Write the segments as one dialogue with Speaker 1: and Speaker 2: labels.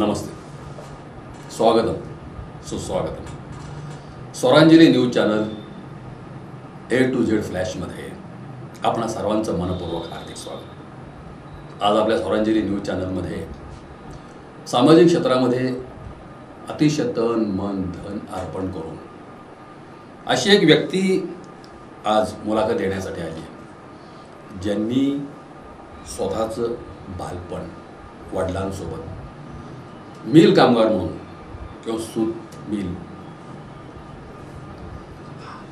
Speaker 1: नमस्ते, स्वागतम, सुस्वागतम. Swaranjali news channel A to Z फ्लॅशमध्ये आपणा सर्वांचं मनपूर्वक हार्दिक स्वागत. आज आपल्या स्वरांजली न्यूज चॅनलमध्ये सामाजिक क्षेत्रामध्ये अतिशय तन मन धन अर्पण करून अशी एक व्यक्ती आज मुलाखत देण्यासाठी आली आहे, ज्यांनी स्वतःचं बालपण वडिलांसोबत मिल कामगार म्हणून किंवा सूत मिल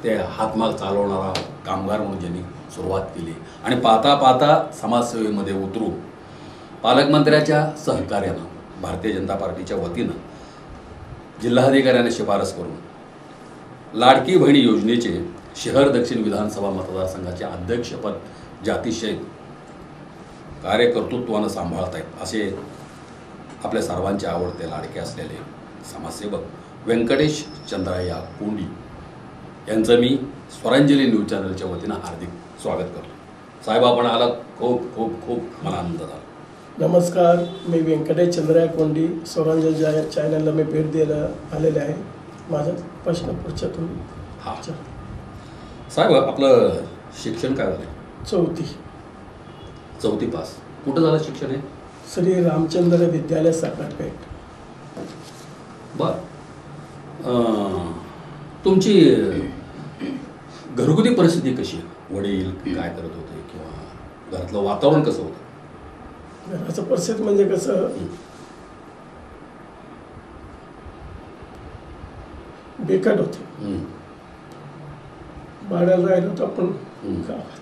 Speaker 1: ते हातमाग चालवणारा कामगार म्हणून ज्यांनी सुरुवात केली आणि पाहता पाहता समाजसेवेमध्ये उतरून पालकमंत्र्याच्या सहकार्यानं भारतीय जनता पार्टीच्या वतीनं जिल्हाधिकाऱ्याने शिफारस करून लाडकी बहिणी योजनेचे शहर दक्षिण विधानसभा मतदारसंघाचे अध्यक्षपद जातिशय कार्यकर्तृत्वानं सांभाळत आहेत असे आपल्या सर्वांचे आवडते लाडके असलेले समाजसेवक व्यंकटेश चंद्रय्या कोंडी यांचं मी स्वरांजली न्यूज चॅनलच्या वतीनं हार्दिक स्वागत करतो. साहेब, आपण आलात, खूप खूप खूप मला आनंद झाला.
Speaker 2: नमस्कार, मी व्यंकटेश चंद्रय्या कोंडी स्वरांजली चॅनलला मी भेट द्यायला आलेले आहे. माझा प्रश्न पुढच्या तुम्ही.
Speaker 1: हां साहेब, आपलं शिक्षण काय झालं? चौथी पास. कुठं झालं शिक्षण? आहे
Speaker 2: श्री रामचंद्र विद्यालय साखरपेठ.
Speaker 1: बर. तुमची घरगुती परिस्थिती कशी आहे? वडील काय करत होते किंवा घरातलं वातावरण कसं होतं?
Speaker 2: घराचं परिस्थिती म्हणजे कसं, बेकार होते. भाड्याला राहिलो होतो आपण गावात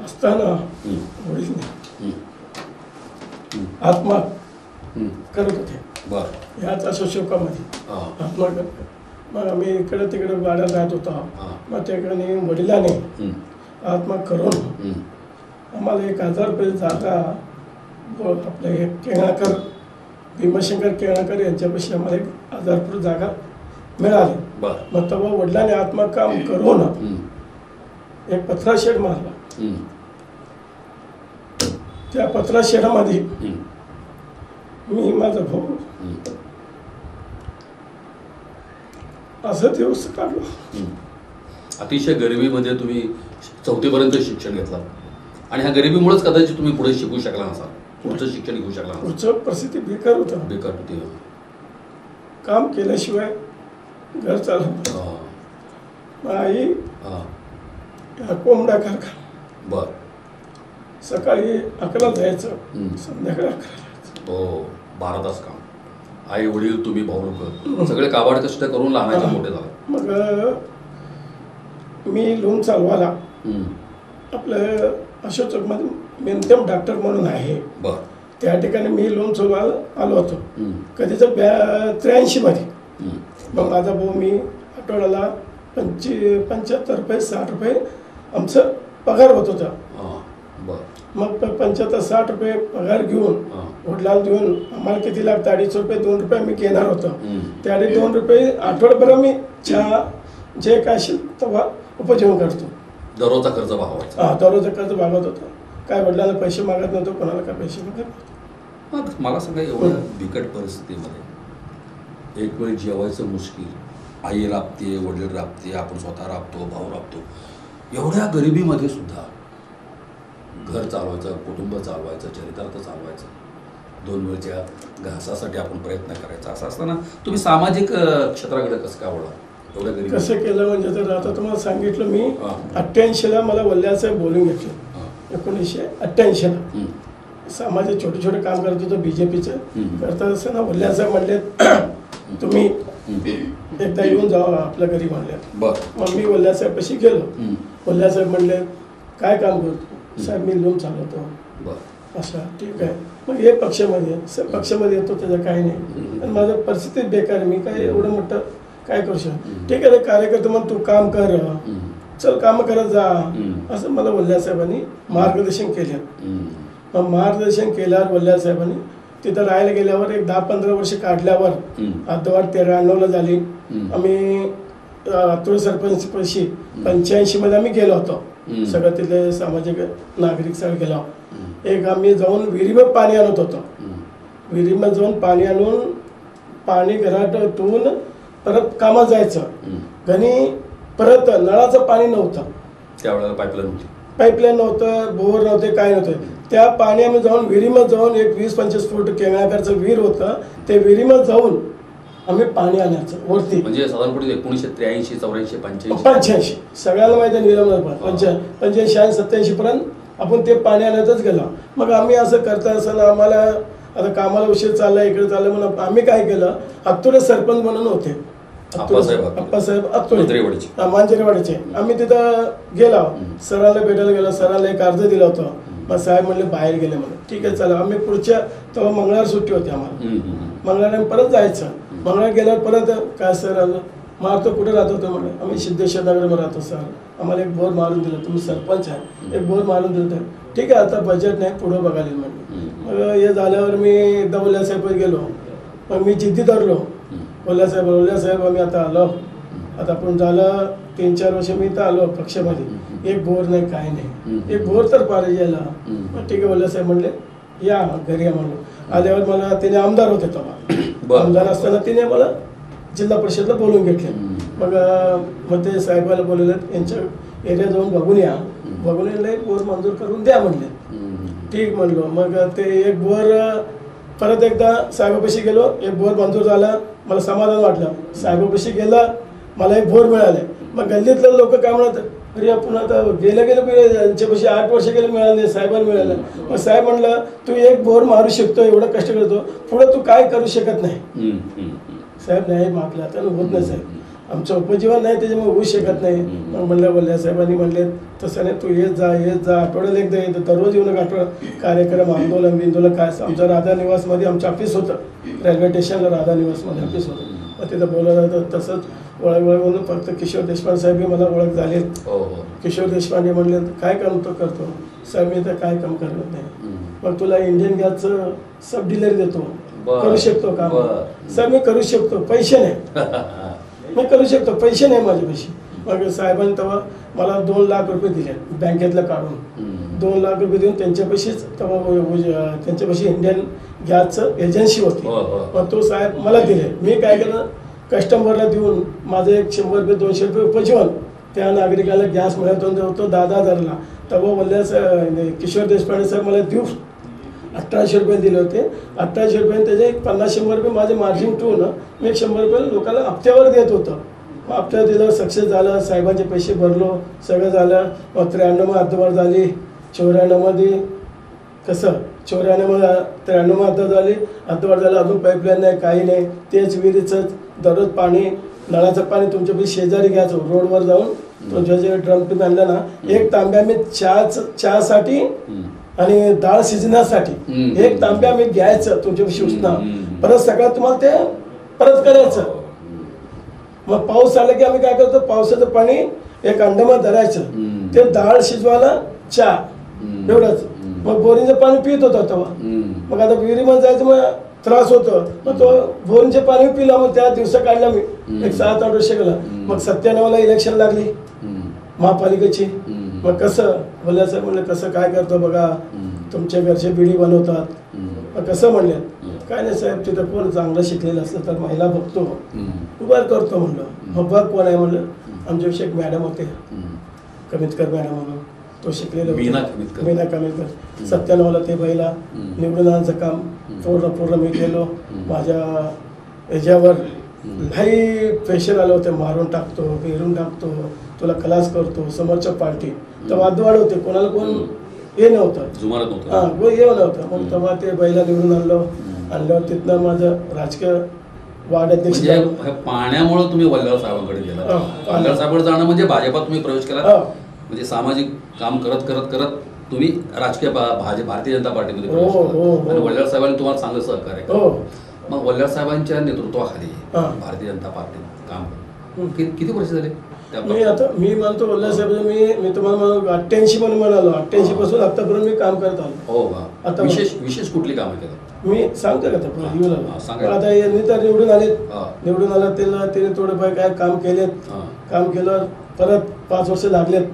Speaker 2: असताना वडील आत्मा करत होते.
Speaker 1: बर.
Speaker 2: ह्याच अशा शोकामध्ये आत्मा करत. मग आम्ही इकडे तिकडे भाड्याला राहत होतो. मग त्याकडे वडिलांने आत्मा करून आम्हाला 1000 रुपये जागा आपले हे केळाकर भीमाशंकर केळाकर यांच्यापाशी आम्हाला 1000 रुपये जागा मिळाली. मग तेव्हा वडिलांनी आत्मा काम करून एक पत्रा शेड मारला. त्या पत्रा शेडामध्ये मी माझा भाऊ असं दिवस काढलो.
Speaker 1: अतिशय गरिबीमध्ये तुम्ही 4थी पर्यंत शिक्षण घेतलं आणि ह्या गरिबीमुळेच कदाचित तुम्ही पुढे शिकू शकला नसाल, पुढचं शिक्षण घेऊ शकला नसाल.
Speaker 2: पुढचं परिस्थिती बेकार होती. काम केल्याशिवाय घर चालत. आई कोंबडा कारखाना.
Speaker 1: बर.
Speaker 2: सकाळी 11 जायचं, संध्याकाळी 11.
Speaker 1: हो, 12 तास काम. आई वडील तुम्ही भाऊ लोक सगळे काबाड कष्ट करून लहानाचे मोठे झाले.
Speaker 2: मग मी लोन चालवायला आपलं अशोक चौकमध्ये मेंथम डॉक्टर म्हणून आहे.
Speaker 1: बर.
Speaker 2: त्या ठिकाणी मी लोन चालवायला आलो होतो कधीच 83 मध्ये. मग माझा भाऊ मी आठवड्याला 75 रुपये 60 रुपये आमचं पगार होत होता. मग 75-60 रुपये पगार घेऊन वडिलांना देऊन आम्हाला किती लागतं? 250 रुपये 2 रुपये मी घेणार होतो. त्या 2 रुपये आठवड्याभर मी चहा जे काय असेल तेव्हा उपजीवन करतो.
Speaker 1: दररोजचा खर्च भागवायचा.
Speaker 2: दररोजचा खर्च भागवत होता. काय वडिलांना पैसे मागत नव्हतो, कोणाला काय पैसे मागत नव्हतो.
Speaker 1: मला सांगा, एवढ्या बिकट परिस्थितीमध्ये एक वेळ जेवायचं मुश्किल, आई राबते, वडील राबते, आपण स्वतः राबतो, भाऊ राबतो. एवढ्या गरिबीमध्ये सुद्धा घर चालवायचं, कुटुंब चालवायचं, चरितार्थ चालवायचं, 2 वेळच्या घासासाठी आपण प्रयत्न करायचा. असं असताना तुम्ही सामाजिक क्षेत्राकडे कसं काय वळला? एवढ्या गरीब
Speaker 2: कसं केलं म्हणजे, तर आता तुम्हाला सांगितलं मी 88ला मला वल्ल्याचं बोलून घेतलं. 1988ला सामाजिक छोटे छोटे काम करत होतो. BJPचं करता असताना वल्ल्याचं म्हणले तुम्ही एकदा येऊन जावा आपल्या घरी म्हणले. मग मी वल्ल्यासाहेबाशी गेलो. वल्ल्यासाहेब म्हणले काय काम करतो? साहेब मी लोन चालवतो. अच्छा, ठीक आहे. मग हे पक्षामध्ये येतो, त्याचं काही नाही. आणि माझं परिस्थिती बेकार, मी काय एवढं मोठं काय करू शकतो. ठीक आहे, कार्यकर्ते मग तू काम कर, चल काम करत जा, असं मला वल्ल्यासाहेबांनी मार्गदर्शन केलं. मग मार्गदर्शन केल्यावर वल्ल्यासाहेबांनी तिथं राहायला गेल्यावर एक 10-15 वर्ष काढल्यावर 1993ला झाली. आम्ही आतुळ सरपंच पैसे 85 मध्ये आम्ही गेलो होतो. सगळं तिथले सामाजिक नागरिक सगळे गेलो. एक आम्ही जाऊन विहिरीमध्ये पाणी आणत होतो. विहिरीमध्ये जाऊन पाणी आणून पाणी घरात ठेवून परत कामात जायचं. घरी परत नळाचं पाणी नव्हतं
Speaker 1: त्यावेळेला,
Speaker 2: पाईपलाईन नव्हतं, बोर नव्हते, काय नव्हतं. त्या पाणी आम्ही जाऊन विहिरीमध्ये जाऊन एक 20-25 फूट केंगणाकरचं विहीर होतं, ते विहिरीमध्ये जाऊन आम्ही पाणी आणायचं वरती.
Speaker 1: म्हणजे साधारणपणे 1983, 84,
Speaker 2: 85 सगळ्याला माहिती आहे. निलमला पण 85 आणि 87 पर्यंत आपण ते पाणी आणायचंच गेलो. मग आम्ही असं करता असताना आम्हाला आता कामाला उशीर चालला, इकडे चाललं म्हणून आम्ही काय केलं, आत्तुरे सरपंच म्हणून होते, अप्पासाहेब आत्तुरे मांजरेवाडीचे. आम्ही तिथं गेलो, सरांना भेटायला गेलो. सरांना एक अर्ज दिला होता. मग साहेब म्हणले बाहेर गेले म्हणून. ठीक आहे चला. आम्ही पुढच्या तेव्हा मंगळवार सुट्टी होती आम्हाला. मंगळवार परत जायचं. मंगळवार गेल्यावर परत काय सर मारतो कुठे राहतो होतो म्हणे. आम्ही सिद्धेश्वर नगरमध्ये राहतो सर. आम्हाला एक बोर मारून दिलं, तुम्ही सरपंच आहे, एक बोर मारून दिलं. तर ठीक आहे आता बजेट नाही, पुढं बघायला म्हणलं. मग हे झाल्यावर मी एकदा वल्ल्यासाहेब गेलो. मग मी जिद्दी धरलो. वल्ल्यासाहेब आम्ही आता आलो, आता आपण झालं 3-4 वर्ष मी इथं आलो पक्षामध्ये. एक बोर नाही, काय नाही, एक बोर तर पाहिजे यायला. मग ठीक आहे वल्ल्यासाहेब म्हणले या घरी या म्हणलो. आल्यावर मला तिने आमदार होते तेव्हा. आमदार असताना तिने मला जिल्हा परिषदला बोलून घेतले. मग ते साहेबाला बोलवलं यांच्या एरिया जाऊन बघून या, बघून यायला एक बोर मंजूर करून द्या म्हणले. ठीक म्हणलो. मग ते एक बोर परत एकदा साहेबापाशी गेलो. एक बोर मंजूर झाला, मला समाधान वाटलं. साहेबापाशी गेला, मला एक बोर मिळाले. मग गल्लीतले लोक काय म्हणत, अरे आपण आता गेलं यांच्यापाशी 8 वर्ष गेले मिळालं नाही, साहेबांना मिळालं. मग साहेब म्हणलं तू एक बोर मारू शकतो, एवढं कष्ट करतो, पुढे तू काय करू शकत नाही. साहेब नाही आपल्या आता होत नाही साहेब, आमचं उपजीवन नाही त्याच्यामुळे होऊ शकत नाही. मग म्हणलं बोलल्या साहेबांनी म्हणले तसं नाही, तू येत जा आठवड्याला एकदा येतं, दररोज येऊन कार्यक्रम आंदोलन काय. आमचं राधा निवासमध्ये आमचं ऑफिस होतं, रेल्वे स्टेशनला राधा निवासमध्ये ऑफिस होतं. मग तिथं बोलायला जातं. तसंच ओळख म्हणून फक्त किशोर देशपांडे साहेब मला ओळख झाले. किशोर देशपांडे म्हणले काय काम तो करतो साहेब, मी तर काय काम करत नाही. मग तुला इंडियन गॅसचं सब डिलर देतो, करू शकतो काम. साहेब मी करू शकतो, पैसे नाही, मी करू शकतो, पैसे नाही माझे पैसे. मग साहेबांनी तेव्हा मला 2 लाख रुपये दिले बँकेतलं काढून. 2 लाख रुपये देऊन त्यांच्यापाशीच तेव्हा त्यांच्यापाशी इंडियन गॅसचं एजन्सी होती. मग तो साहेब मला दिले. मी काय केलं, कस्टमरला देऊन माझं एक 100 रुपये 200 रुपये उपजीवन त्या नागरिकाला गॅस मिळत होतो 10,000ला. तेव्हा बोलल्या किशोर देशपांडे साहेब मला देऊ 1800 रुपये दिले होते. 1800 रुपये त्याचे एक 50-100 रुपये माझे मार्जिन ठेवून मी 100 रुपये लोकांना हप्त्यावर देत होतं. मग हप्त्यावर दिलं, सक्सेस झालं, साहेबांचे पैसे भरलो, सगळं झालं. मग 93 हद्दवाढ झाली, 94 कसं 93 हद्दवाढ झालं. अजून पाईपलाईन नाही, काही नाही, तेच विहिरीचं दररोज पाणी, नळाचं पाणी तुमच्या शेजारी घ्यायचं, रोडवर जाऊन तुमच्या जे ड्रम तुम्ही आणलं ना, एक तांब्या मी चहासाठी आणि डाळ शिजण्यासाठी एक तांब्या मी घ्यायचं तुमच्यापाशी उष्णा, परत सगळं तुम्हाला ते परत करायचं. मग पाऊस आला की आम्ही काय करतो, पावसाचं पाणी एक अंड्यामध्ये धरायचं, ते डाळ शिजवायला चहा एवढंच. मग बोरिंगचं पाणी पित होता तेव्हा. मग आता विहिरीमध्ये जायचं मग त्रास होतो, मग तो बोरिंगचे पाणी पिला. मग त्या दिवसा काढला मी एक 7-8 वर्ष गेला. मग 97ला इलेक्शन लागली महापालिकेची. मग कसं बोलायचं म्हणलं, कसं काय करतो बघा, तुमच्या घरचे बिडी बनवतात. मग कसं म्हणले, काय नाही साहेब, तिथं कोण चांगलं शिकलेलं असलं तर महिला बघतो, उभार करतो म्हणलं. मग बघ कोण आहे म्हणलं, आमच्याविषयी एक मॅडम होते कमितकर मॅडम म्हणून, तो शिकलेला मीना कमितकर. 97ला ते पहिला निवडून आणायचं काम पूर्ण मी केलो. माझ्या ह्याच्यावर लई प्रेशर आलं होतं, मारून टाकतो, पेरून टाकतो, तुला खलास करतो, समोरच्या पार्टी. तेव्हा वादवाड होते, कोणाला कोण हे नव्हतं, कोण हे नव्हतं. मग तेव्हा ते पहिला निवडून आणल्यावर तिथनं माझं राजकीय वार्ड अध्यक्ष.
Speaker 1: पाण्यामुळे तुम्ही वल्लाळ साहेबांकडे गेला. वल्लाळ साहेबांकडे जाणं म्हणजे भाजपात तुम्ही प्रवेश केला, म्हणजे सामाजिक काम करत करत करत तुम्ही राजकीय भारतीय जनता पार्टीमध्ये प्रवेश केला. आणि वल्लाळ साहेबांनी तुम्हाला चांगलं सहकार्य केलं. मग वल्लाळ साहेबांच्या नेतृत्वाखाली भारतीय जनता पार्टी काम किती वर्ष झाले?
Speaker 2: मी मानतो वल्लाळ साहेब, मी तुम्हाला 88 म्हणून म्हणालो, 88 पासून आतापर्यंत मी काम करत आलो.
Speaker 1: हो का? आता विशेष कुठली कामं केलं?
Speaker 2: मी सांगतो का
Speaker 1: हा,
Speaker 2: येऊन
Speaker 1: सांगा.
Speaker 2: आता यांनी तर निवडून आलेत,
Speaker 1: हा.
Speaker 2: निवडून आला त्याने थोडंफार काय काम केलेत,
Speaker 1: हा.
Speaker 2: काम केलं परत 5 वर्ष लागलेत.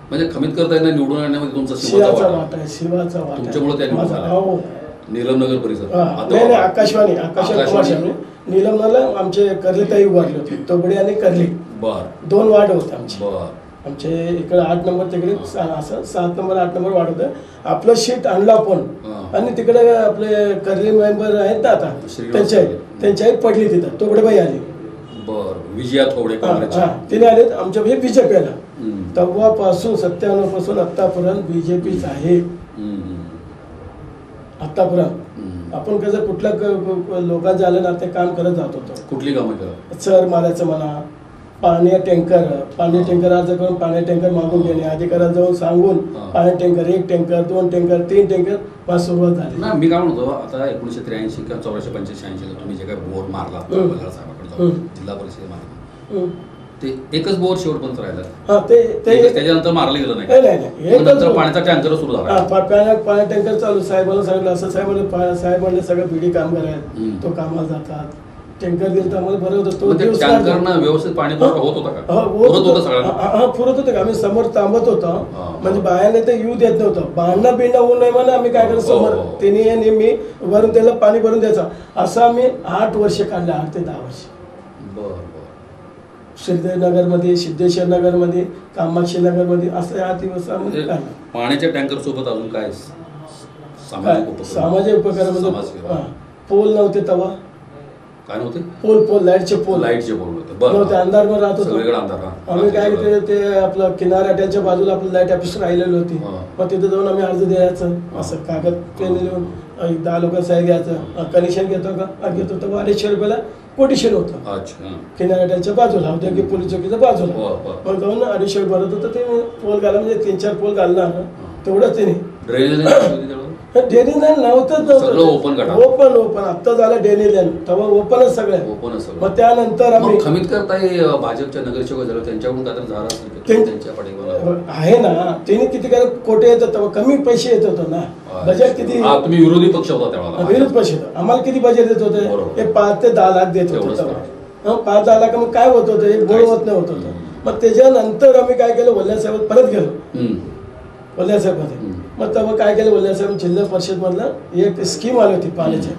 Speaker 1: म्हणजे खमीत करता येणार निवडून आणण्यामध्ये तुमचा
Speaker 2: शिवाचा
Speaker 1: वाटा
Speaker 2: वाटा आहे, शिवाचा वाटा आहे.
Speaker 1: तुमच्यामुळे त्या निवडून
Speaker 2: माझा-
Speaker 1: आल्या.
Speaker 2: हो.
Speaker 1: नीलमनगर परिसर
Speaker 2: हा.
Speaker 1: आता
Speaker 2: नाही
Speaker 1: वाटा.
Speaker 2: आकाशवाणी कुमार स्वामी नीलमला आमचे कर्लीताई उभारले होते, तोबडे आणि कर्ली
Speaker 1: बर
Speaker 2: 2 वार्ड होते आमचे.
Speaker 1: बर
Speaker 2: आमचे इकडे 8 नंबर तिकडे असं 7 नंबर 8 नंबर वाढ होतं. आपलं शीट आणलं आपण
Speaker 1: हा.
Speaker 2: आणि तिकडे आपले कर्ली मेंबर आहेत ना आता
Speaker 1: श्रीनिवास
Speaker 2: त्यांच्याही पडली तिथं, तोबडेबाई आली.
Speaker 1: बर विजया थोडे काँग्रेसचे.
Speaker 2: तिने आलेत आमच्या बीजेपीला.
Speaker 1: हम्म.
Speaker 2: तेव्हापासून 97 पासून आतापर्यंत बीजेपीच आहे.
Speaker 1: हम्म.
Speaker 2: आतापर्यंत
Speaker 1: हम्म.
Speaker 2: आपण कसं कुठल्या लोकांचं आलं ना ते काम करत जात होतो.
Speaker 1: कुठली कामं करा
Speaker 2: चर मारायचं म्हणा, पाणी टँकर अर्ज करून पाणी टँकर मागून घेणे, अधिकाऱ्याला जाऊन सांगून
Speaker 1: हा.
Speaker 2: पाणी tanker 1 tanker 2 tanker 3 tanker pass सुरुवात झाली.
Speaker 1: ना मी काय म्हणतो आता 1983 किंवा 1985 ला तुम्ही जे काय बोर मारला साहेबाकडे जाऊन जिल्हा परिषदेमध्ये ते एकच बोर शेवटपर्यंत राहिला.
Speaker 2: हा ते
Speaker 1: त्याच्यानंतर मारलं गेलं
Speaker 2: नाही, नाही.
Speaker 1: नाही. मग नंतर पाण्याचा टँकर सुरू झाला.
Speaker 2: पाणी टँकर चालू. साहेबांना सांगितलं असं, साहेब म्हणले सगळं बीडी कामगार आहेत, तो कामाला जातात. टँकर दिलं तर आम्हाला बरं होतं. तो दिवस
Speaker 1: टँकरनं व्यवस्थित पाणी पुरवठा होत होता का?
Speaker 2: पुरत
Speaker 1: होतं सगळ्यांना.
Speaker 2: हा पुरत होतं का? आम्ही समोर थांबत होतो,
Speaker 1: हा.
Speaker 2: म्हणजे बायाने ते येऊ देत नव्हतं. भांडणं बिंडणं होऊ नये म्हणून आम्ही काय करतो समोर त्यांनी आणि मी वरून त्याला पाणी भरून द्यायचं. असं आम्ही 8 वर्ष काढले, 8 ते 10 वर्ष.
Speaker 1: बर
Speaker 2: श्रीदेवनगरमध्ये, सिद्धेश्वर नगरमध्ये, कामाक्षी नगरमध्ये असं 8 दिवस आम्ही काढलं.
Speaker 1: पाण्याच्या टँकर सोबत अजून काय
Speaker 2: सामाजिक उपक्रमामध्ये पोल नव्हते तेव्हा.
Speaker 1: काय नव्हते?
Speaker 2: पोल लाईटचे पोल
Speaker 1: लाईटचे पोल होते.
Speaker 2: नव्हते, अंधारमध्ये राहत होतो.
Speaker 1: सगळीकडे अंधार.
Speaker 2: आम्ही काय केलं ते आपलं किनाऱ्याच्या बाजूला आपलं लाईट ऑफिस राहिलेली होती. मग तिथे जाऊन आम्ही अर्ज द्यायचं, असं कागद पेन लिहून 10 लोकांचं सही घ्यायचं. कनेक्शन घेतो का? घेतो तर 250 रुपयाला कोटेशन होतं.
Speaker 1: अच्छा.
Speaker 2: किनाऱ्याच्या बाजूला औद्योगिक पोलीस चौकीच्या बाजूला. मग जाऊन 250 भरत होतं. ते पोल घाला म्हणजे 3-4 पोल घालणार तेवढंच त्याने. डेनी लँड नव्हतं, ओपन आता झालं डेनी लँड. तेव्हा ओपनच सगळं. मग त्यानंतर आम्ही
Speaker 1: खमीत करताय भाजपच्या नगरसेवक झालं त्यांच्याकडून काय झालं असेल त्यांच्या पाठीवर
Speaker 2: आहे ना. त्यांनी किती काय कोटे येत तेव्हा कमी पैसे येत होतो ना. बजेट किती?
Speaker 1: तुम्ही विरोधी पक्ष होता तेव्हा.
Speaker 2: विरोध पैसे आम्हाला किती बजेट देत होते? हे 5 ते 10 लाख देत होते तेव्हा. 5-10 लाख मग काय होत होतं? एक गोळ होत नाही होत होतं. मग त्याच्यानंतर आम्ही काय केलं, वल्ल्यासाहेब परत गेलो वल्ल्यासाहेबमध्ये. मग तेव्हा काय केलं, वल्ल्यासाहेब जिल्हा परिषद मधलं एक स्कीम आली होती पाण्याची.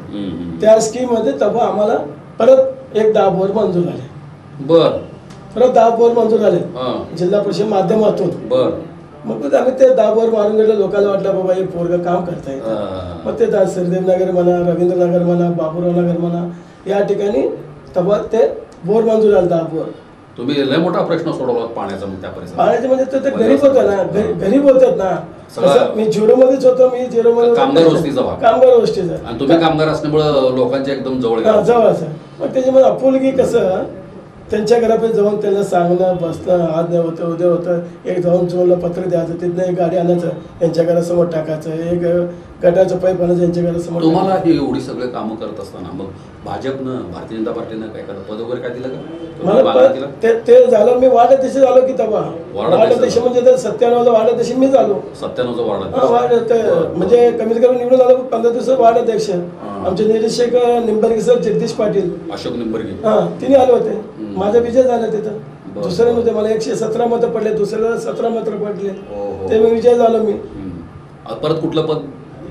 Speaker 2: त्या स्कीम मध्ये तेव्हा आम्हाला परत एक 10 बोर मंजूर झाले. परत 10 बोर मंजूर झाले जिल्हा परिषद माध्यमातून. मग आम्ही ते 10 बोर मारून गेलो. लोकांना वाटलं बाबा हे पोरगं काम करता येतं. मग ते श्रीदेव नगर म्हणा, रवींद्र नगर म्हणा, बाबुराव नगर म्हणा, या ठिकाणी तेव्हा ते बोर मंजूर झाले 10 बोर.
Speaker 1: तुम्ही लय मोठा प्रश्न सोडवला पाण्याचा. मग त्या परिसरात
Speaker 2: पाण्याचे म्हणजे ते गरीब होतं ना, गरीब होतात ना. मी झिरो मध्येच होतो. मी झिरो मध्ये
Speaker 1: कामगार वस्तीचा भाग.
Speaker 2: कामगार वस्तीचा.
Speaker 1: आणि तुम्ही कामगार असल्यामुळे लोकांच्या एकदम जवळ
Speaker 2: जवळ. मग त्याच्यामध्ये आपुलकी कसं त्यांच्या घरापर्यंत जाऊन त्यांना सांगणं, बसणं, आज नाही होतं उद्या होतं. एक जाऊन चोरला पत्र द्यायचं, तिथनं एक गाडी आणायचं, यांच्या घरासमोर टाकायचं, एक गटाचं पाईप आणायचं यांच्या घरासमोर.
Speaker 1: तुम्हाला ही एवढी सगळे कामं करत असताना मग भाजपनं, भारतीय जनता पार्टीनं काय एखादं पद वगैरे काय दिलं का?
Speaker 2: मला ते झालं. मी वार्डाध्यक्ष झालो की तेव्हा. वार्डाध्यक्ष म्हणजे 97ला वार्डाध्यक्ष मी झालो.
Speaker 1: 97चा
Speaker 2: वार्ड म्हणजे कमीत कमी निवडून आलो 15 दिवसात वार्डाध्यक्ष. आमचे निरीक्षक निंबर्गे सर, जगदीश पाटील,
Speaker 1: अशोक निंबर्गे
Speaker 2: तिने आले होते. माझा विजय झाला तिथं. दुसऱ्या मध्ये मला 117 मतं पडले, दुसऱ्याला 17 मतं पडले. ते मी विजय झालो. मी
Speaker 1: परत कुठलं पद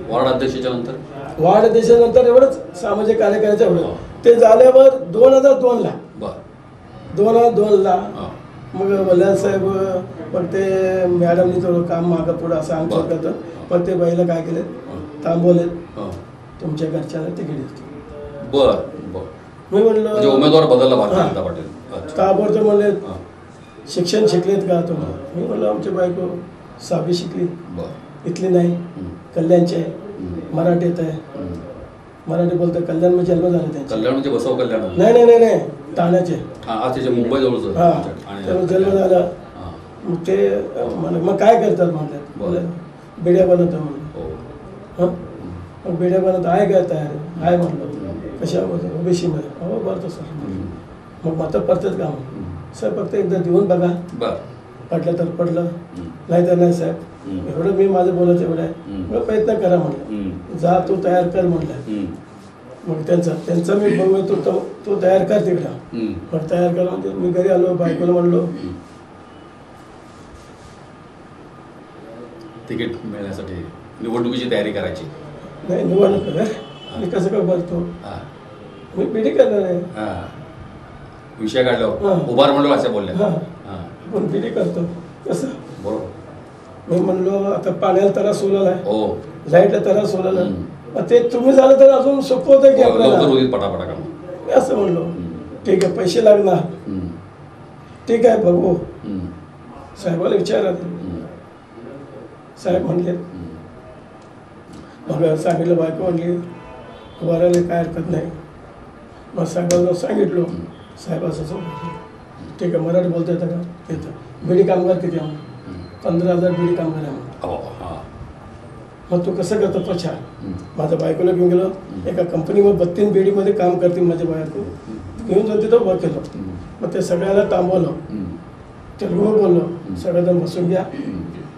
Speaker 1: वार्ड अध्यक्षाच्या नंतर?
Speaker 2: वार्ड अध्यक्षानंतर एवढंच सामाजिक कार्यालयाचं एवढं. ते झाल्यावर 2002ला 2002ला मग वल्ल्याळ साहेब मग ते मॅडमनी थोडं काम मागं पुढं असं आमचं करतं. मग ते बाईला काय केलं, थांबवले, तुमच्या घरच्याला तिकीट देतो. मी म्हणलं
Speaker 1: उमेदवार बदलला भारतीय जनता पार्टी.
Speaker 2: ताबडतोब म्हणले शिक्षण शिकलेत का तुम्ही? मी म्हणलं आमची बायको 6वी शिकली, इथली नाही, कल्याणची आहे, मराठीत आहे, मराठी बोलतो. कल्याण मध्ये जन्म झाला त्यांचा.
Speaker 1: कल्याण म्हणजे बसव कल्याण?
Speaker 2: नाही ठाण्याचे.
Speaker 1: मुंबई जवळच
Speaker 2: जन्म झाला. मग ते मग काय करतात म्हणतात, बेड्या बनवतो म्हणून. मग बेड्या बनवतो आहे काय तयार आहे म्हणलं. कशा ओबीसी मध्ये? हो बरं सर. मग मतं पडतात का? सर फक्त एकदा देऊन बघा, पडलं तर पडलं, नाही तर नाही साहेब. एवढं मी माझं बोलत एवढं आहे. मग प्रयत्न करा म्हणलं. जा तू तयार कर म्हणलं. मग त्यांचा मी बघू तो तयार कर तिकडं. मग तयार करा म्हणजे मी घरी आलो, बायकोला म्हणलो
Speaker 1: तिकीट मिळण्यासाठी निवडणुकीची तयारी करायची.
Speaker 2: नाही निवडणूक मी कसं काय बोलतो, मी पिढी करणार आहे.
Speaker 1: विषय काढल्यावर उभार म्हणलो असं बोलल्या.
Speaker 2: पण पिढी करतो कसं
Speaker 1: बरोबर.
Speaker 2: मी म्हणलो आता पाण्याला तरा सोडला आहे,
Speaker 1: हो
Speaker 2: लाईटला तरा सोडला, मग ते तुम्ही झालं तर अजून सोपं होतं की आपल्याला.
Speaker 1: पटापटा काम
Speaker 2: मी असं म्हणलो ठीक आहे पैसे लागणार, ठीक आहे बघू. साहेबाला विचारा, साहेब म्हणले. मग सांगितलं, बायको म्हणली उभारायला काय हरकत नाही. मग साहेबांना सांगितलो, साहेब असं ठीक आहे मराठी बोलता येतं का? येतं. बिडी कामगार किती आम्ही 15,000 बिडी कामगार आहे. मग तू कसं करतो पछा. माझ्या बायकोला घेऊन गेलो एका कंपनीवर 32 बिडीमध्ये काम करते माझ्या बायको, घेऊन जाऊन तिथं उभं केलं. मग ते सगळ्याला थांबवलं, तेलगू बोललो, सगळेजण बसून घ्या,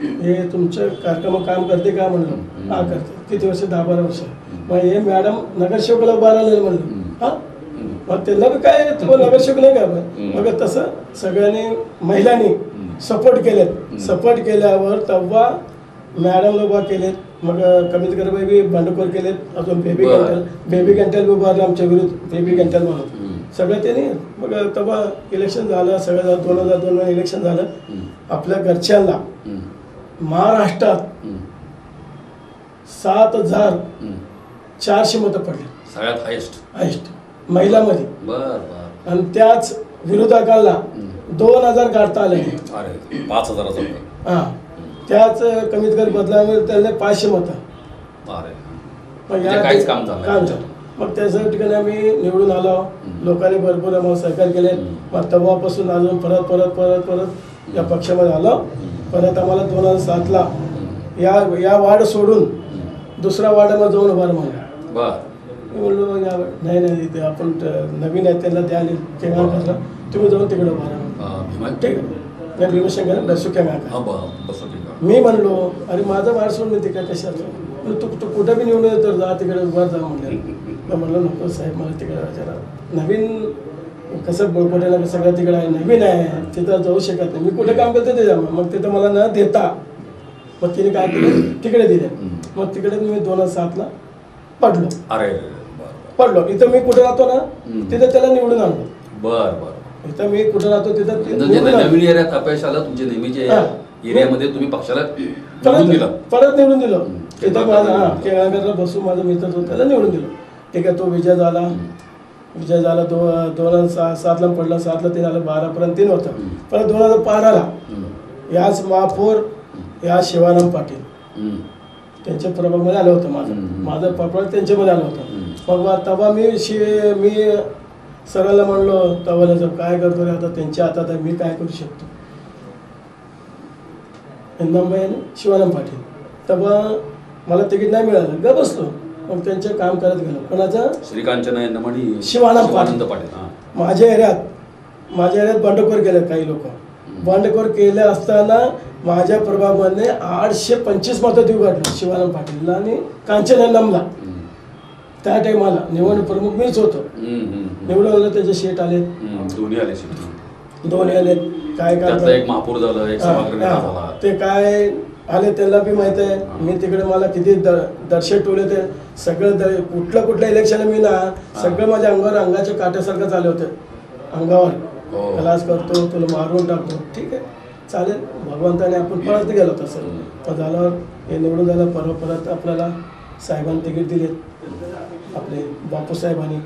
Speaker 2: हे तुमचं कार्यक्रम काम करते का म्हणलं. हा करते. किती वर्ष? 10-12 वर्ष. मग हे मॅडम नगरसेवकाला उभा राहिलेलं म्हणलं. हां मग त्यांना बी काय तो नगरसेवक नाही का. मग तसं सगळ्यांनी महिलांनी सपोर्ट केलेत. सपोर्ट केल्यावर तेव्हा मॅडमला उभा केलेत. मग कमीत कमी बी बंडखोर केलेत. अजून बेबी कॅन्टल उभारलं आमच्या विरुद्ध, बेबी कॅन्टल म्हणून सगळं त्यांनी. मग तेव्हा इलेक्शन झालं, सगळं 2002 इलेक्शन झालं. आपल्या घरच्यांना महाराष्ट्रात 7,400 मतं पडली,
Speaker 1: सगळ्यात हायस्ट
Speaker 2: महिलामध्ये. आणि त्याच विरोधकांना 2,000 गाठता आले.
Speaker 1: 5,000.
Speaker 2: हां त्याच कमीत कमी बदलावर त्याला 500 मतं.
Speaker 1: काहीच काम झालं.
Speaker 2: मग त्याच्या ठिकाणी आम्ही निवडून आलो. लोकांनी भरपूर आम्हाला सहकार्य केले. मग तेव्हापासून अजून परत या पक्षामध्ये आलो. परत आम्हाला 2007ला या वार्ड सोडून दुसऱ्या वार्डामध्ये जाऊन उभा म्हणून. मी म्हणलो नाही ते आपण नवीन आहे त्यांना द्या केंगारला, तुम्ही जाऊन तिकडे उभा राहा. ठीक आहे भीमशंकर मी म्हणलो अरे माझा वार्ड सोडून तिकडे कशाला तू कुठं बी निवडून येतो जा तिकडे उभा जा म्हणलं. म्हणलं नको साहेब मला तिकडे जरा नवीन कसं बोलपटेला सगळं तिकडे आहे, नवीन आहे, तिथं जाऊ शकत नाही. मी कुठे काम करतो ते जा. मग तिथं मला न देता मग तिने काय केलं तिकडे दिले. मग तिकडे मी 2007ला पडलो. इथं मी कुठे राहतो ना तिथं त्याला निवडून आणलो. इथं मी कुठे राहतो तिथं
Speaker 1: नवीन एरियात अपयश आलं तुमच्या नेहमीच्या एरियामध्ये, तुम्ही पक्षाला
Speaker 2: परत निवडून दिलं. तिथं माझा केळागरला बसून माझा मित्र होता त्याला निवडून दिलं. ठीक आहे तो विजय झाला. 2007ला पडला, 7ला 3 आलं, 12पर्यंत 3 होतं. परत 2015ला याच महापौर या शिवानंद पाटील त्यांच्या प्रभागमध्ये आलं होतं. माझं प्रभाग त्यांच्यामध्ये आलं होतं. मग तेव्हा मी सरांना म्हणलो तेव्हा जर काय करतो रे आता त्यांच्या हातात आहे, मी काय करू शकतो. नंबर शिवानंद पाटील. तेव्हा मला तिकीट नाही मिळालं, ग बसलो. मग त्यांचे काम करत गेलो. कोणाचं?
Speaker 1: श्रीकांत
Speaker 2: शिवानंद पाटील. माझ्या एरियात बंडखोर केले काही लोक. बंडखोर केले असताना माझ्या प्रभागामध्ये 825 मतं देऊ काढलं शिवानंद पाटीलला आणि कांचनला. त्या टाइमाला निवडणूक प्रमुख मीच होतो. निवडून त्याचे शेट आले, दोन्ही आले. काय
Speaker 1: महापौर झालं, एक सभागृह झाला.
Speaker 2: ते काय आले त्यांना बी माहित आहे. मी तिकडे मला किती दर्शक टोले ते सगळं कुठलं इलेक्शन मी ना सगळं माझ्या अंगाच्या काट्यासारखं चालू होतं. अंगावर खलास करतो, तुला मारून टाकतो. ठीक आहे चालेल, भगवंताने आपण परत गेलो तसं. पण झाल्यावर हे निवडून झालं. परत आपल्याला साहेबांनी तिकीट दिले. आपले बापूसाहेबांनी,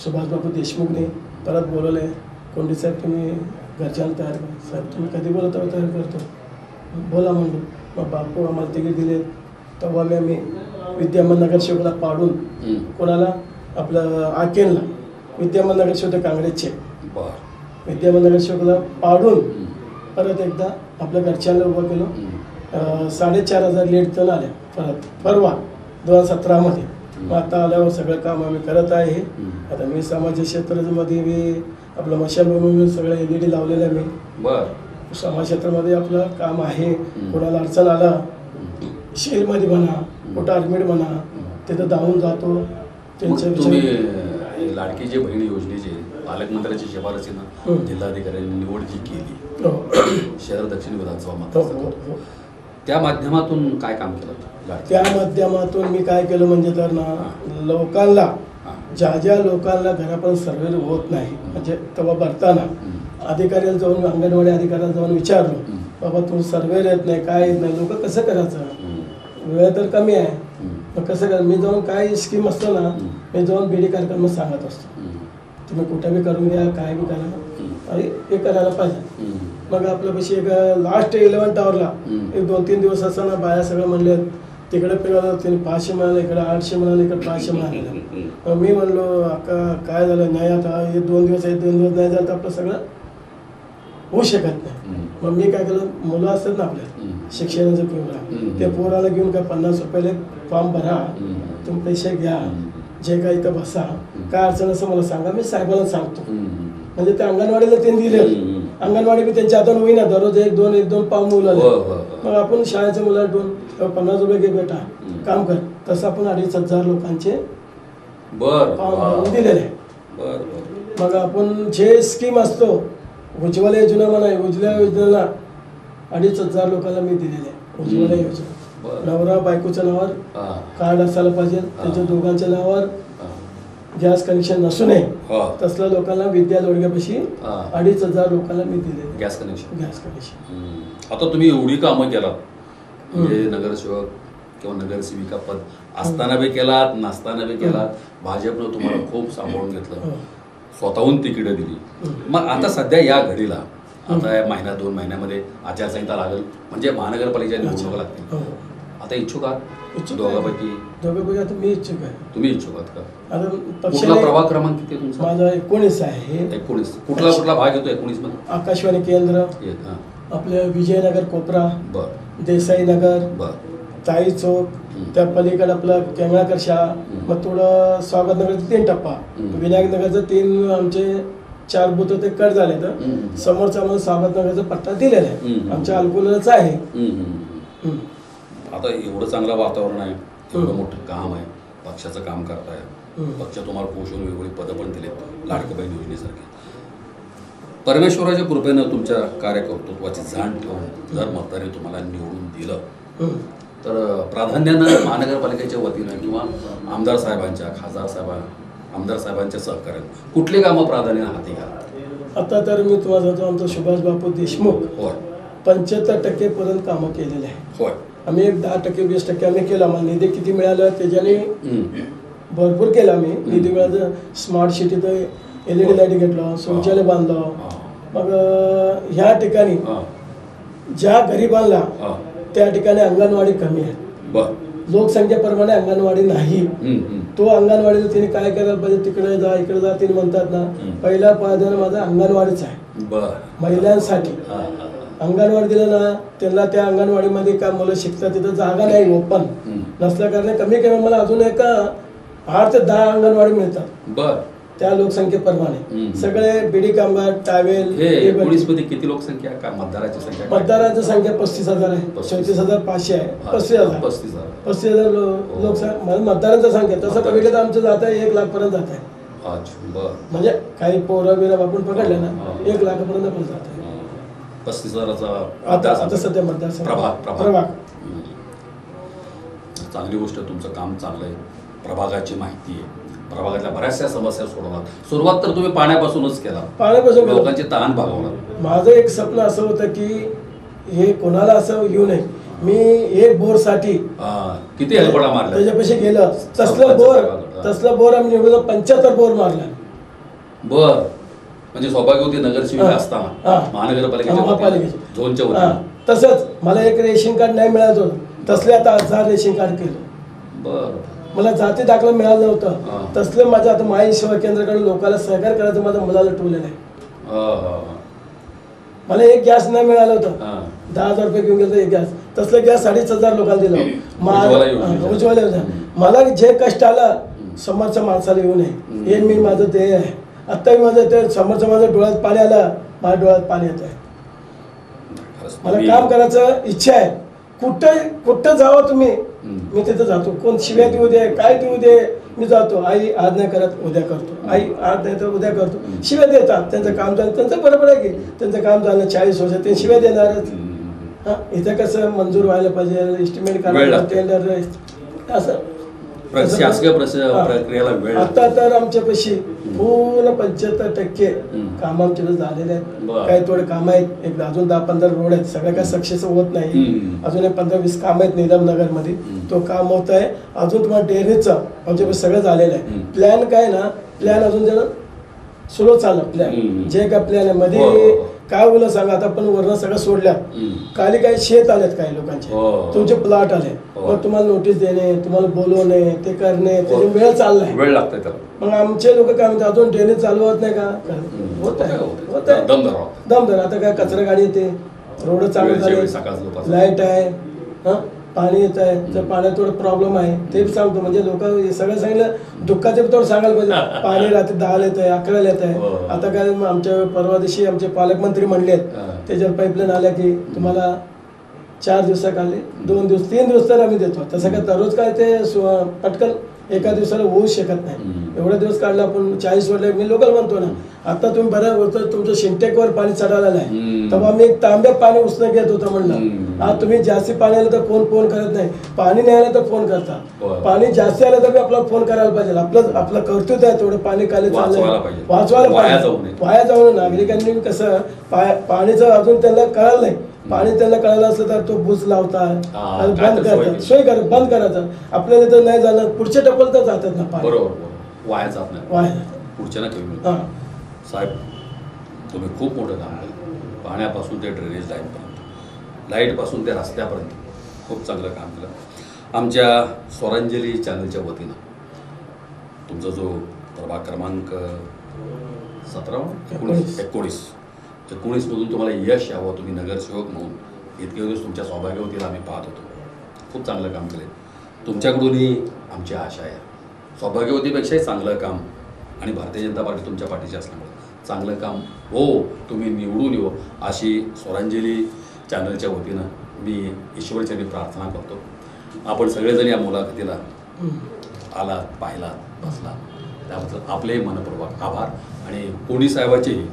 Speaker 2: सुभाष बापू देशमुखने परत बोलवले. कोंडी साहेब तुम्ही घरच्यांना तयार करा. साहेब तुम्ही कधी बोलवता तयार करतो, बोला म्हणलो. मग बापू आम्हाला तिकीट दिले. तेव्हा आम्ही विद्यमान नगरसेवकाला पाडून कोणाला आपलं आकेनला विद्यमान नगरसेवक काँग्रेसचे विद्यमान नगरसेवकाला पाडून परत एकदा आपल्या घरच्यांना उभं केलं. 4,500 लीड तर आल्या परवा 2017मध्ये. मग आता आल्यावर सगळं काम आम्ही करत आहे. आता मी समाज क्षेत्रामध्ये मी आपलं मशालभूमी सगळं LED लावलेलं आहे. मी समाज क्षेत्रामध्ये आपलं काम आहे. कोणाला अडचण आलं शेलमध्ये म्हणा, कुठं ॲडमिट म्हणा, तिथं धावून जातो.
Speaker 1: तुम्ही लाडकी जी बहीण योजनेचे पालकमंत्र्याच्या शिफारसीनं जिल्हाधिकाऱ्यांनी निवड जी केली शहर दक्षिण विधानसभा मतदारसंघात, त्या माध्यमातून काय काम केलं?
Speaker 2: त्या माध्यमातून मी काय केलं म्हणजे तर ना, लोकांना ज्या लोकांना घरापर्यंत सर्वे होत नाही, म्हणजे तेव्हा भरताना अधिकाऱ्याला जाऊन, अंगणवाडी अधिकाऱ्याला जाऊन विचारलं, बाबा तू सर्वे येत नाही, काय येत नाही, लोक कसं करायचं, वेळ तर कमी आहे, मग कसं करा. मी जाऊन काय स्कीम असतो ना, मी जाऊन बीडी कार्यक्रम सांगत असतो, तुम्ही कुठे बी करून घ्या, काय बी करा, आणि हे करायला पाहिजे. मग आपल्यापाशी एक लास्ट 11 टॉवरला एक 2-3 दिवस असताना बाया सगळं म्हणले, तिकडे पिळालं तिने 500 मिळालं, इकडे 800 मिळालं, इकडे 500 मिळालं. मी म्हणलो अक्का काय झालं नाही, आता हे 2 दिवस नाही झालं तर आपलं सगळं होऊ शकत नाही. मग मी काय केलं, मुलं असतात ना आपल्या शिक्षणाचं प्रोग्राम, त्या पोराला घेऊन काय 50 रुपयाला फॉर्म भरा, तुम्ही पैसे घ्या, जे काही इथं बसा, काय अडचण असं मला सांगा, मी साहेबांना सांगतो. म्हणजे त्या अंगणवाडीला त्यांनी दिले, अंगणवाडी बी त्यांच्या हातून होईना, दररोज 1-2 पाव मुलं आले. मग आपण शाळेच्या मुलांकडून 50 रुपये घे बेटा काम कर, तसं आपण 2,500 लोकांचे फॉर्म दिलेले आहे. मग आपण जे स्कीम असतो, उज्ज्वला योजना म्हणा, उज्ज्वला योजनेला 2,500 लोकांना मी दिलेले आहे. उज्ज्वला योजना नवरा बायकोच्या नावावर कार्ड असायला पाहिजे, त्याच्या दोघांच्या नावावर गॅस कनेक्शन नसू नये, तसल्या लोकांना विद्या लोडग्यापाशी 2,500 लोकांना मी दिले
Speaker 1: गॅस कनेक्शन. आता तुम्ही एवढी कामं केलात, म्हणजे नगरसेवक किंवा नगरसेविका पद असताना बी केलात, नसताना बी केलात, भाजपनं तुम्हाला खूप सांभाळून घेतलं, स्वतःहून तिकीटं दिली. मग आता सध्या या घडीला आता 1-2 महिन्यामध्ये आचारसंहिता लागेल, म्हणजे महानगरपालिकेच्या निवडणुका लागतील. आता इच्छुक आहात दोघांपैकी?
Speaker 2: आता मी इच्छुक आहे.
Speaker 1: तुम्ही इच्छुक आहात का?
Speaker 2: आता
Speaker 1: कुठला प्रभाग क्रमांक किती तुमचा?
Speaker 2: माझा 19 आहे.
Speaker 1: 19. कुठला भाग येतो 19 मध्ये?
Speaker 2: आकाशवाणी केंद्र, आपलं विजयनगर कोपरा, देसाई नगर, ताई चौक, त्या पलीकडे आपलं केंगळाकर शाळा, मग थोडं स्वागतनगरचं 3 टप्पा, विनायक नगरचं 3, आमचे 4 बूथ ते कट झाले. तर समोरचा आम्हाला स्वागतनगरचा पट्टा दिलेला आहे, आमच्या अल्कोलाच आहे.
Speaker 1: आता एवढं चांगलं वातावरण आहे, एवढं मोठं काम आहे, पक्षाचं काम करताय, पक्ष तुम्हाला पोषण वेगवेगळी पदं पण दिलेत, लाडकी बहीण योजनेसारखे. परमेश्वराच्या कृपेनं तुमच्या कार्यकर्तृत्वाची जाण ठेवून जर मतदारांनी तुम्हाला निवडून दिलं तर प्राधान्यानं महानगरपालिकेच्या वतीनं किंवा आमदार साहेबांच्या, खासदार आमदार साहेबांच्या सहकार्यानं कुठली कामं प्राधान्यानं हाती घ्या?
Speaker 2: आता तर मी तुम्हाला सांगतो, आमचा सुभाष बापू देशमुख 75% पर्यंत कामं केलेले आहे.
Speaker 1: होय,
Speaker 2: आम्ही एक 10% 20% आम्ही केला. आम्हाला निधी किती मिळालं त्याच्याने भरपूर केला. आम्ही निधी मिळालं, स्मार्ट सिटीत LED लाईट घेतलं, शौचालय बांधलं. मग ह्या ठिकाणी ज्या गरिबांना त्या ठिकाणी अंगणवाडी कमी आहे, लोकसंख्येप्रमाणे अंगणवाडी नाही. तो अंगणवाडीला तिने काय करायला पाहिजे, तिकडे जा इकडे जा तिने म्हणतात ना, पहिला प्राधान्य माझा अंगणवाडीच आहे महिलांसाठी. अंगणवाडी दिलं ना त्यांना, त्या अंगणवाडीमध्ये काय मुलं शिकतात, तिथं जागा नाही ओपन नसल्या कारणे कमी कमी मला अजून एक 8 ते 10 अंगणवाडी मिळतात त्या लोकसंख्येप्रमाणे. सगळे बीडी कामगार, टावेल.
Speaker 1: 19 मध्ये किती लोकसंख्या, काय मतदाराची संख्या?
Speaker 2: मतदारांची संख्या 35,000 आहे, 34,500 आहे. 35,000 लोकसंख्या मतदारांची संख्या. तसं बघितलं तर आमचं जात आहे 1 लाख पर्यंत जात आहे. म्हणजे काही पोरं बिरं आपण पकडले ना 1 लाखापर्यंत पण जात आहे.
Speaker 1: 35,000चा
Speaker 2: आता सध्या मतदार प्रभाग.
Speaker 1: चांगली गोष्ट, तुमचं काम चांगलं आहे, प्रभागाची माहिती आहे, प्रभागातल्या बऱ्याचशा समस्या सोडवणार. सुरुवात तर तुम्ही पाण्यापासूनच केला,
Speaker 2: पाण्यापासून
Speaker 1: लोकांचे ताण भागवला.
Speaker 2: माझं एक स्वप्न असं होतं की हे कोणाला असं येऊ नये. मी एक बोरसाठी
Speaker 1: किती हेलपडा मारला,
Speaker 2: त्याच्यापाशी गेलं, तसलं बोर आम्ही निवडून 75 बोर मारला.
Speaker 1: म्हणजे सौभाग्य होती नगरसेविका असताना महानगरपालिकेच्या झोनच्या वतीनं.
Speaker 2: तसंच मला एक रेशन कार्ड नाही मिळालं होतं, तसले आता 1000 रेशन कार्ड केलं. मला जाती दाखला मिळालं नव्हतं, तसले माझ्या आता माई सेवा केंद्राकडे लोकांना सहकार्य करायचं माझ्या मुलाला ठेवलेलं आहे. मला एक गॅस नाही मिळालं होतं, 10,000 रुपये घेऊन गेलं एक गॅस, तसलं गॅस 2,500 लोकांना दिलं. उज्ज्वला योजना. मला जे कष्ट आलं समोरच्या माणसाला येऊ नये हे मी माझं ध्येय आहे. आत्ताही माझं ते समोरच्या माझ्या डोळ्यात पाणी आलं, माझ्या डोळ्यात पाणी येत आहे. मला काम करायचं इच्छा आहे. कुठं जावं तुम्ही, मी तिथं जातो. कोण शिव्या देऊ दे, काय देऊ दे, मी जातो, आई आज नाही करत उद्या करतो, आई आज नाही तर उद्या करतो, शिव्या देतात. त्यांचं काम झालं, त्यांचं बरोबर आहे की त्यांचं काम झालं 40 वर्ष ते शिव्या देणारच. हां, इथं कसं मंजूर व्हायला पाहिजे, एस्टिमेट करायला, टेंडर असं
Speaker 1: शासकीय प्रक्रियेला वेळ.
Speaker 2: आता तर आमच्यापाशी पूर्ण 75% काम आमच्याकडे झालेले आहेत. काही थोडे काम आहेत, एक अजून 10-15 रोड आहेत, सगळं काय सक्सेस होत नाही. अजून एक 15-20 काम आहेत निजामनगर मध्ये, तो काम होत आहे. अजून तुम्हाला ड्रेनेजचं आमच्यापाशी सगळं झालेलं आहे. प्लॅन काय ना, प्लॅन अजून जरा स्लो चालला. प्लॅन जे काय प्लॅन आहे मध्ये काय बोला सांगा, आता आपण वर्ण सगळं सोडल्यात, खाली काही शेत आलेत काही लोकांचे, तुमचे प्लॉट आले, मग तुम्हाला नोटीस देणे, तुम्हाला बोलवणे, ते करणे, त्याची वेळ चाललाय,
Speaker 1: वेळ लागतोय त्याला.
Speaker 2: मग आमचे लोक काय म्हणतात अजून ड्रेनेज चालू होत नाही का? होत आहे, होत आहे, दमदार. आता काय कचरा गाडी येते, रोड चालू झाले, लाईट आहे, हा पाणी येत आहे, तर पाण्यात थोडं प्रॉब्लेम आहे ते सांगतो. म्हणजे लोक सगळं सांगितलं, दुःखाचे थोडं सांगायला पाहिजे. पाणी रात्री 10ला येत आहे, 11ला येत आहे. आता काय आमच्या परवा दिवशी आमचे पालकमंत्री म्हणले आहेत, त्याच्यावर पाईपलाईन आल्या की तुम्हाला 4 दिवसाखाली 2 दिवस 3 दिवस तर आम्ही देतो. तसं काय दररोज काय ते पटकन एका दिवसाला होऊ शकत नाही. एवढे दिवस काढला आपण 40 वर्ष मी लोकल म्हणतो ना. आता तुम्ही बऱ्याच होतं तुमच्या सिंटेकवर पाणी चढायला नाही, तेव्हा मी एक तांब्यात पाणी उसणं घेत होतं म्हणलं. आज तुम्ही जास्ती पाणी आलं तर फोन करत नाही, पाणी नाही आलं तर फोन करता. पाणी जास्ती आलं तर आपल्याला फोन करायला पाहिजे. आपलं कर्तव्य आहे तेवढं पाणी खाली चाललंय, वाचवायला पाहिजे. वाया जाऊ नागरिकांनी कसं पाणीचं अजून त्यांना कळालं नाही. पाणी त्यांना कळालं असलं तर तो बुच लावतात, बंद करतात, सोय करत बंद करायचं. आपल्याला तर नाही झालं, पुढच्या टप्प्याला तर जातात ना पाणी,
Speaker 1: वाया जात नाही,
Speaker 2: वाया
Speaker 1: पुढच्या ना कमी. साहेब तुम्ही खूप मोठं काम केलं, पाण्यापासून ते ड्रेनेज लाईनपर्यंत, लाईटपासून ते रस्त्यापर्यंत खूप चांगलं काम केलं. आमच्या स्वरांजली चॅनलच्या वतीनं तुमचा जो प्रभाग क्रमांक 19 तुम्हाला यश यावं, तुम्ही नगरसेवक म्हणून इतके दिवस तुमच्या सौभाग्यवतीला आम्ही पाहत होतो, खूप चांगलं काम केलं. तुमच्याकडूनही आमची आशा आहे सौभाग्यवतीपेक्षाही चांगलं काम, आणि भारतीय जनता पार्टी तुमच्या पाठीशी असल्यामुळे चांगलं काम हो, तुम्ही निवडून येऊ अशी स्वरांजली चॅनलच्या वतीनं मी ईश्वरचरणी प्रार्थना करतो. आपण सगळेजण या मुलाखतीला आला, पाहिला, बसला, त्याबद्दल आपले मनपूर्वक आभार. आणि कोणी साहेबाचेही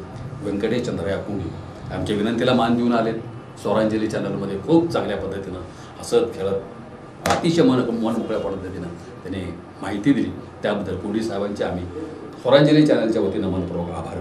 Speaker 1: व्यंकटेश चंद्रया कोणी आमच्या विनंतीला मान देऊन आलेत. स्वरांजली चॅनलमध्ये खूप चांगल्या पद्धतीनं हसत खेळत अतिशय मोकळ्या पद्धतीनं त्याने माहिती दिली. त्याबद्दल कोणी साहेबांचे आम्ही स्वरांजली चॅनलच्या वतीनं मनपूर्वक आभार.